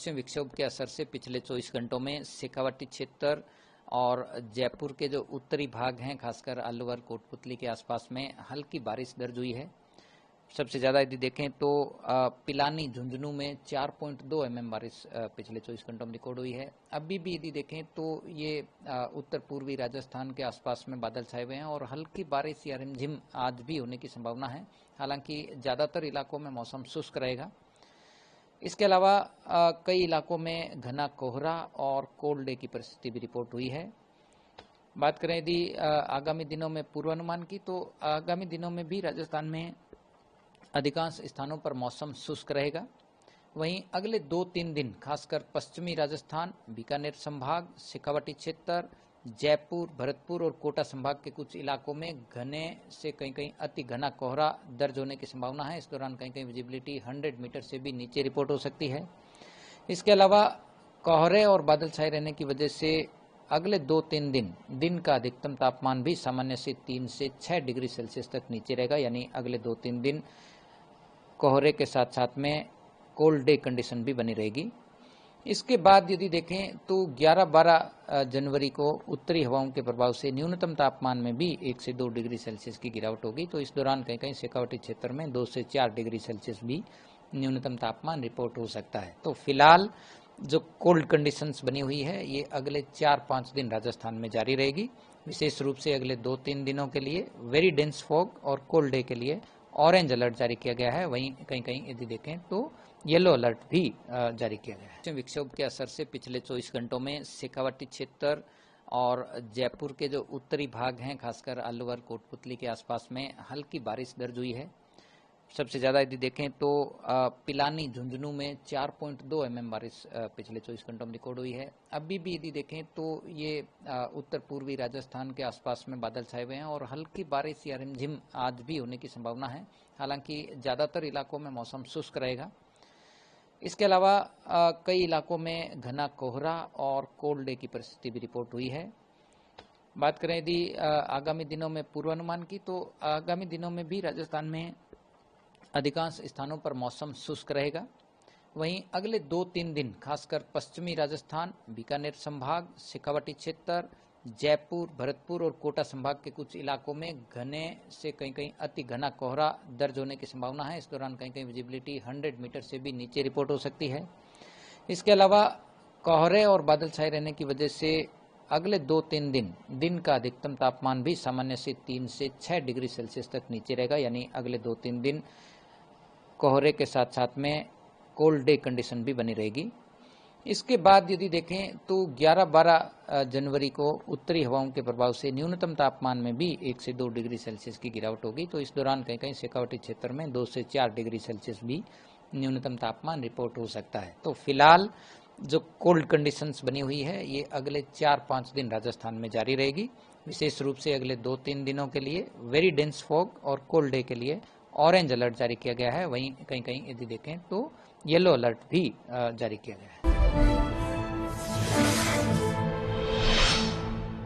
पश्चिम विक्षोभ के असर से पिछले 24 घंटों में शेखावाटी क्षेत्र और जयपुर के जो उत्तरी भाग हैं, खासकर अलवर कोटपुतली के आसपास में हल्की बारिश दर्ज हुई है। सबसे ज्यादा यदि देखें तो पिलानी झुंझुनू में 4.2 mm बारिश पिछले 24 घंटों में रिकॉर्ड हुई है। अभी भी यदि देखें तो ये उत्तर पूर्वी राजस्थान के आसपास में बादल छाए हुए हैं और हल्की बारिश या रिमझिम आज भी होने की संभावना है। हालांकि ज्यादातर इलाकों में मौसम शुष्क रहेगा। इसके अलावा कई इलाकों में घना कोहरा और कोल्ड डे की परिस्थिति भी रिपोर्ट हुई है। बात करें यदि आगामी दिनों में पूर्वानुमान की, तो आगामी दिनों में भी राजस्थान में अधिकांश स्थानों पर मौसम शुष्क रहेगा। वहीं अगले 2-3 दिन खासकर पश्चिमी राजस्थान, बीकानेर संभाग, शेखावाटी क्षेत्र, जयपुर, भरतपुर और कोटा संभाग के कुछ इलाकों में घने से कहीं कहीं अति घना कोहरा दर्ज होने की संभावना है। इस दौरान कहीं कहीं विजिबिलिटी 100 मीटर से भी नीचे रिपोर्ट हो सकती है। इसके अलावा कोहरे और बादल छाए रहने की वजह से अगले 2-3 दिन का अधिकतम तापमान भी सामान्य से 3 से 6 डिग्री सेल्सियस तक नीचे रहेगा। यानी अगले 2-3 दिन कोहरे के साथ साथ में कोल्ड डे कंडीशन भी बनी रहेगी। इसके बाद यदि देखें तो 11-12 जनवरी को उत्तरी हवाओं के प्रभाव से न्यूनतम तापमान में भी 1 से 2 डिग्री सेल्सियस की गिरावट होगी। तो इस दौरान कहीं कहीं शेखावाटी क्षेत्र में 2 से 4 डिग्री सेल्सियस भी न्यूनतम तापमान रिपोर्ट हो सकता है। तो फिलहाल जो कोल्ड कंडीशंस बनी हुई है ये अगले 4-5 दिन राजस्थान में जारी रहेगी। विशेष रूप से अगले 2-3 दिनों के लिए वेरी डेंस फॉग और कोल्ड डे के लिए ऑरेंज अलर्ट जारी किया गया है। वहीं कहीं कहीं यदि देखें तो येलो अलर्ट भी जारी किया गया है। पश्चिम विक्षोभ के असर से पिछले 24 घंटों में शेखावाटी क्षेत्र और जयपुर के जो उत्तरी भाग हैं, खासकर अलवर कोटपुतली के आसपास में हल्की बारिश दर्ज हुई है। सबसे ज्यादा यदि देखें तो पिलानी झुंझुनू में 4.2 mm बारिश पिछले 24 घंटों में रिकॉर्ड हुई है। अभी भी यदि देखें तो ये उत्तर पूर्वी राजस्थान के आसपास में बादल छाए हुए हैं और हल्की बारिश या रिमझिम आज भी होने की संभावना है। हालांकि ज्यादातर इलाकों में मौसम शुष्क रहेगा। इसके अलावा कई इलाकों में घना कोहरा और कोल्ड डे की परिस्थिति भी रिपोर्ट हुई है। बात करें यदि आगामी दिनों में पूर्वानुमान की, तो आगामी दिनों में भी राजस्थान में अधिकांश स्थानों पर मौसम शुष्क रहेगा। वहीं अगले 2-3 दिन खासकर पश्चिमी राजस्थान, बीकानेर संभाग, शेखावाटी क्षेत्र, जयपुर, भरतपुर और कोटा संभाग के कुछ इलाकों में घने से कहीं कहीं अति घना कोहरा दर्ज होने की संभावना है। इस दौरान कहीं कहीं विजिबिलिटी 100 मीटर से भी नीचे रिपोर्ट हो सकती है। इसके अलावा कोहरे और बादल छाए रहने की वजह से अगले 2-3 दिन का अधिकतम तापमान भी सामान्य से 3 से 6 डिग्री सेल्सियस तक नीचे रहेगा। यानी अगले 2-3 दिन कोहरे के साथ साथ में कोल्ड डे कंडीशन भी बनी रहेगी। इसके बाद यदि देखें तो 11-12 जनवरी को उत्तरी हवाओं के प्रभाव से न्यूनतम तापमान में भी 1 से 2 डिग्री सेल्सियस की गिरावट होगी। तो इस दौरान कहीं कहीं शेखावाटी क्षेत्र में 2 से 4 डिग्री सेल्सियस भी न्यूनतम तापमान रिपोर्ट हो सकता है। तो फिलहाल जो कोल्ड कंडीशंस बनी हुई है ये अगले 4-5 दिन राजस्थान में जारी रहेगी। विशेष रूप से अगले 2-3 दिनों के लिए वेरी डेंस फॉग और कोल्ड डे के लिए ऑरेंज अलर्ट जारी किया गया है। वहीं कहीं कहीं यदि देखें तो येलो अलर्ट भी जारी किया गया है।